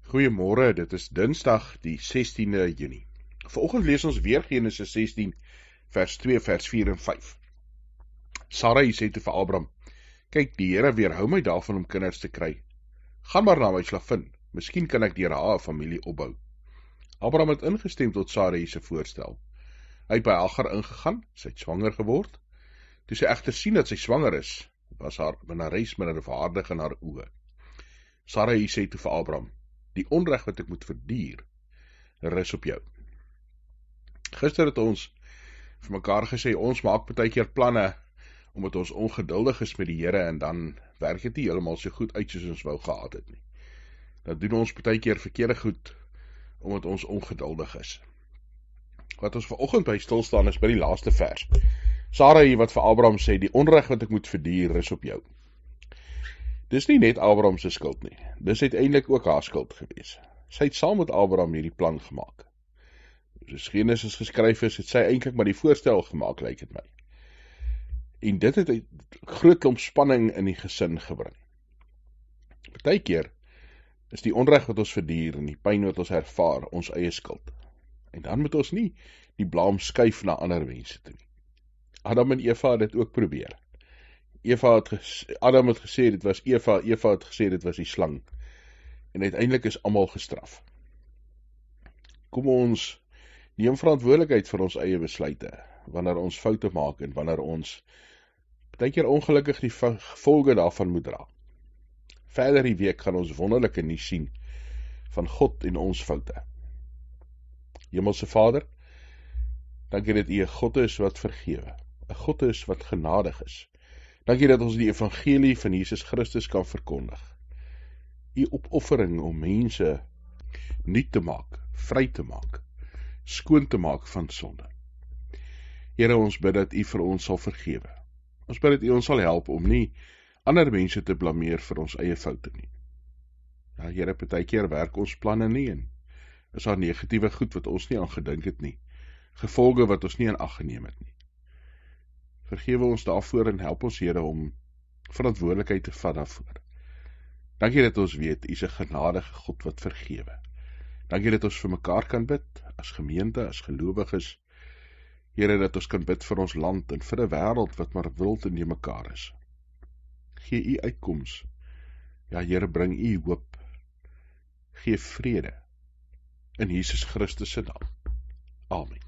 Goeiemôre, dit is Dinsdag die 16de Junie. Vanoggend lees ons weer Genesis 16 vers 2, vers 4 en 5. Sarai sê toe vir Abraham: "Kyk, die Here weerhou my daarvan om kinders te kry. Gaan maar na my slavin, miskien kan ek deur haar 'n familie opbou." Abraham het ingestem tot Sarai se voorstel. Hy het by Hagar ingegaan, sy het swanger geword. Toe sy egter sien dat sy swanger is, was haar minnares minderwaardig in haar oë. Sarai sê toe vir Abraham: "Die onreg wat ek moet verduur, rus op jou." Gister het ons vir mekaar gesê, ons maak baie keer planne, omdat ons ongeduldig is met die Here, en dan werk dit nie heeltemal so goed uit soos ons wou gehad het nie. Dan doen ons baie keer verkeerde goed, omdat ons ongeduldig is. Wat ons vanoggend by stil staan is by die laaste vers. Sarai wat vir Abraham sê, die onreg wat ek moet verduur, rus op jou. Dis nie net Abraham se skuld nie, dis uiteindelik ook haar skuld gewees. Sy het saam met Abraham hierdie plan gemaak. Soos Genesis geskryf is, het sy eintlik maar die voorstel gemaak, lyk dit my. En dit het 'n groot klomp spanning in die gesin gebring. Partykeer is die onreg wat ons verduur en die pyn wat ons ervaar ons eie skuld. En dan moet ons nie die blame skuif na ander mense toe nie. Adam en Eva het dit ook probeer. Adam het gesê dit was Eva het gesê dit was die slang. En uiteindelik is almal gestraf. Kom ons neem verantwoordelikheid vir ons eie besluite, wanneer ons foute maak en wanneer ons baie keer ongelukkig die gevolge daarvan moet dra. Verder die week gaan ons wonderlike nuus sien van God en ons foute. Hemelse Vader, dankie dat U 'n God is wat vergewe, 'n God is wat genadig is. Dankie dat ons die evangelie van Jesus Christus kan verkondig. U opoffering om mense nuut te maak, vry te maak, skoon te maak van sonde. Here, ons bid dat U vir ons sal vergewe. Ons bid dat U ons sal help om nie ander mense te blameer vir ons eie foute nie. Ja, Here, baie keer werk ons planne nie en is daar negatiewe goed wat ons nie aan gedink het nie, gevolge wat ons nie in ag geneem het nie. Vergewe ons daarvoor en help ons, Here, om verantwoordelikheid te vat daarvoor. Dankie dat ons weet, U is 'n genadige God wat vergewe. Dankie dat ons vir mekaar kan bid, as gemeente, as gelowiges. Here, dat ons kan bid vir ons land en vir 'n wêreld wat maar wild en nie mekaar is. Gee U uitkoms. Ja, Here, bring U hoop. Gee vrede. In Jesus Christus se naam. Amen.